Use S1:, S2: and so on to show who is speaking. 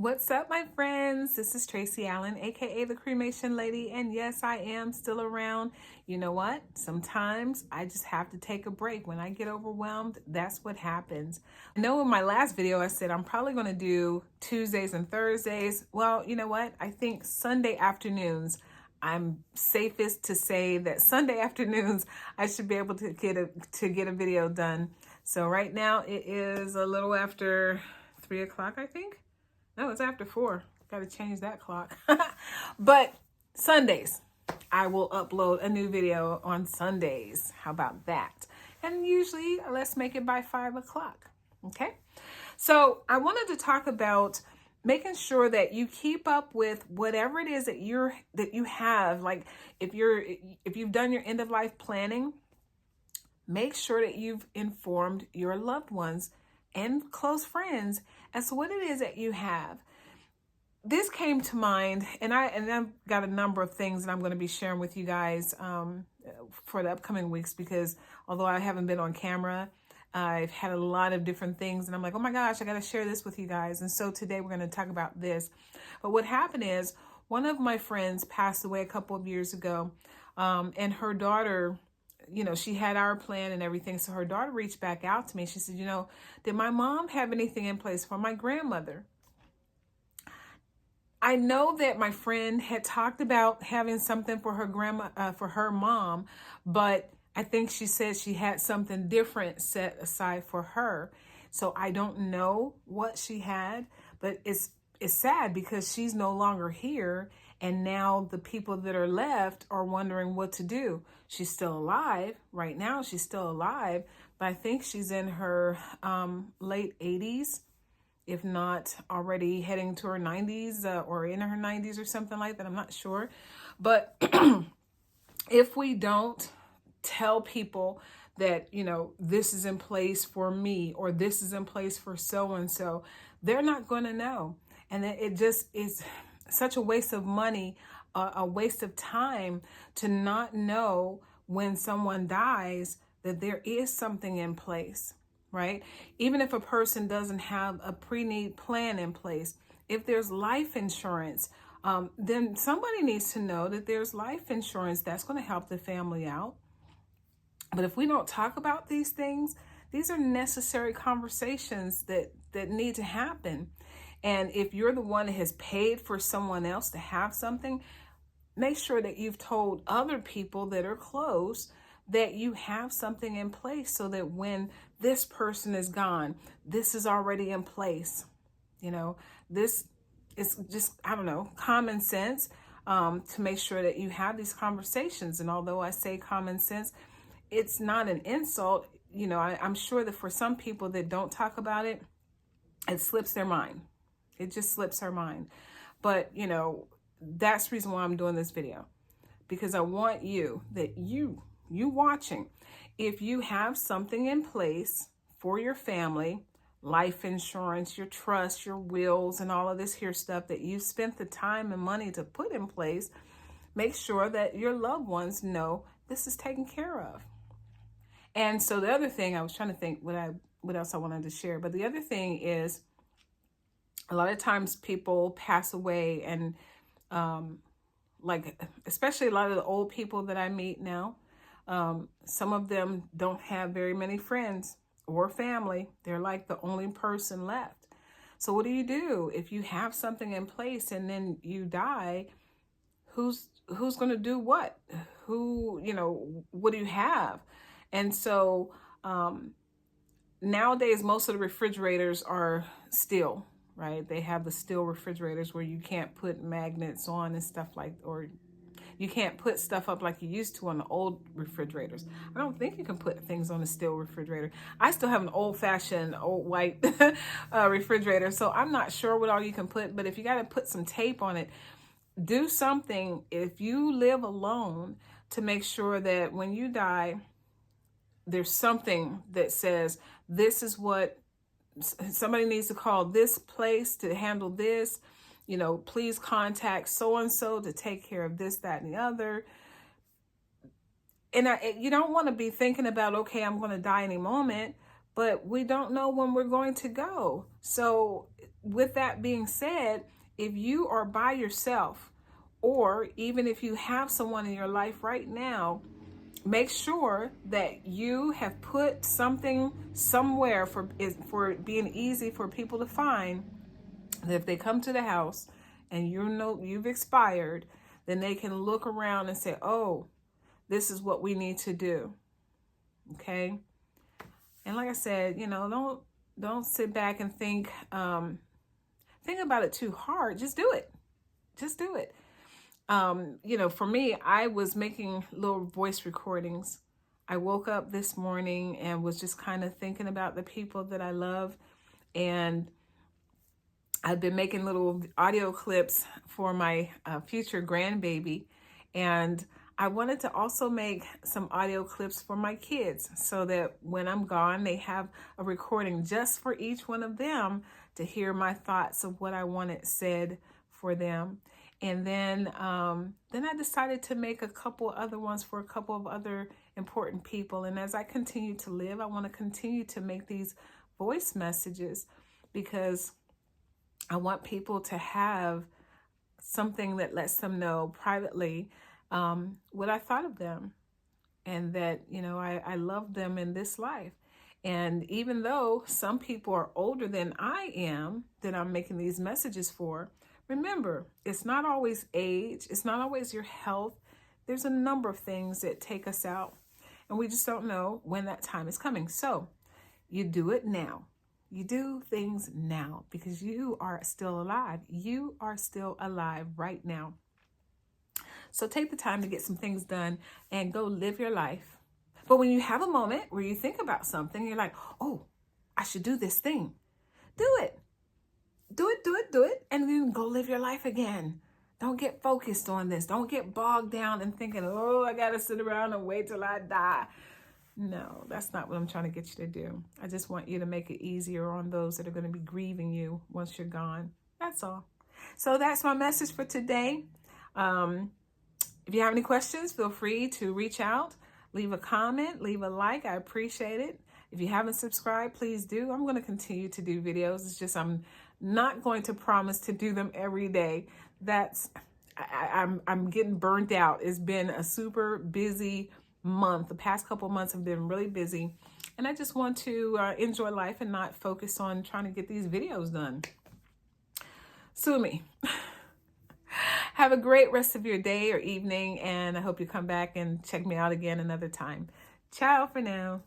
S1: What's up, my friends? This is Tracy Allen, aka the Cremation Lady, and yes, I am still around. You know what? Sometimes I just have to take a break. When I get overwhelmed, that's what happens. I know in my last video I said I'm probably going to do Tuesdays and Thursdays. Well, you know what? I think Sunday afternoons, I'm safest to say that Sunday afternoons I should be able to get a video done. So right now it is a little after 3 o'clock, I think. No, it's after 4. Got to change that clock. But Sundays, I will upload a new video on Sundays. How about that? And usually, let's make it by 5 o'clock. Okay? So I wanted to talk about making sure that you keep up with whatever it is that you have. Like if you've done your end of life planning, make sure that you've informed your loved ones and close friends as to what it is that you have. This came to mind, and I've got a number of things that I'm going to be sharing with you guys for the upcoming weeks, because although I haven't been on camera, I've had a lot of different things, and I'm like, oh my gosh, I got to share this with you guys. And so today we're going to talk about this. But what happened is one of my friends passed away a couple of years ago, and her daughter, she had our plan and everything. So her daughter reached back out to me. She said, did my mom have anything in place for my grandmother? I know that my friend had talked about having something for her for her mom, but I think she said she had something different set aside for her. So I don't know what she had, but it's sad because she's no longer here. And now the people that are left are wondering what to do. She's still alive. Right now, she's still alive, but I think she's in her late 80s, if not already heading to her 90s or in her 90s or something like that. I'm not sure. But if we don't tell people that, this is in place for me or this is in place for so-and-so, they're not going to know. And it just is such a waste of money, a waste of time to not know when someone dies that there is something in place, right? Even if a person doesn't have a pre-need plan in place, if there's life insurance, then somebody needs to know that there's life insurance that's going to help the family out. But if we don't talk about these things, these are necessary conversations that need to happen. And if you're the one that has paid for someone else to have something, make sure that you've told other people that are close that you have something in place so that when this person is gone, this is already in place. This is just, common sense to make sure that you have these conversations. And although I say common sense, it's not an insult. I'm sure that for some people that don't talk about it, it slips their mind. It just slips her mind. But, that's the reason why I'm doing this video, because I want you watching, if you have something in place for your family, life insurance, your trust, your wills, and all of this here stuff that you've spent the time and money to put in place, make sure that your loved ones know this is taken care of. And so the other thing, I was trying to think what else I wanted to share, but the other thing is, a lot of times people pass away and especially a lot of the old people that I meet now, some of them don't have very many friends or family. They're like the only person left. So what do you do if you have something in place and then you die? Who's going to do what? What do you have? And so nowadays, most of the refrigerators are steel, right? They have the steel refrigerators where you can't put magnets on and stuff or you can't put stuff up like you used to on the old refrigerators. I don't think you can put things on a steel refrigerator. I still have an old-fashioned, old white refrigerator, so I'm not sure what all you can put, but if you got to put some tape on it, do something if you live alone to make sure that when you die, there's something that says, this is what somebody needs to call this place to handle this. Please contact so-and-so to take care of this, that, and the other. And you don't want to be thinking about, okay, I'm going to die any moment, but we don't know when we're going to go. So with that being said, if you are by yourself, or even if you have someone in your life right now, make sure that you have put something somewhere for it being easy for people to find, that if they come to the house and you know you've expired, then they can look around and say, oh, this is what we need to do. Okay. And like I said, don't sit back and think about it too hard. Just do it. Just do it. For me, I was making little voice recordings. I woke up this morning and was just kind of thinking about the people that I love. And I've been making little audio clips for my future grandbaby. And I wanted to also make some audio clips for my kids so that when I'm gone, they have a recording just for each one of them to hear my thoughts of what I wanted said for them. And then I decided to make a couple other ones for a couple of other important people. And as I continue to live, I want to continue to make these voice messages because I want people to have something that lets them know privately what I thought of them, and that, I love them in this life. And even though some people are older than I am, that I'm making these messages for, remember, it's not always age. It's not always your health. There's a number of things that take us out, and we just don't know when that time is coming. So you do it now. You do things now because you are still alive. You are still alive right now. So take the time to get some things done and go live your life. But when you have a moment where you think about something, you're like, oh, I should do this thing. Do it. Do it. And then go live your life again. Don't get focused on this. Don't get bogged down and thinking, oh, I got to sit around and wait till I die. No, that's not what I'm trying to get you to do. I just want you to make it easier on those that are going to be grieving you once you're gone. That's all. So that's my message for today. If you have any questions, feel free to reach out, leave a comment, leave a like. I appreciate it. If you haven't subscribed, please do. I'm going to continue to do videos. It's just I'm not going to promise to do them every day. I'm getting burnt out. It's been a super busy month. The past couple months have been really busy, and I just want to enjoy life and not focus on trying to get these videos done. Sue me. Have a great rest of your day or evening, and I hope you come back and check me out again another time. Ciao for now.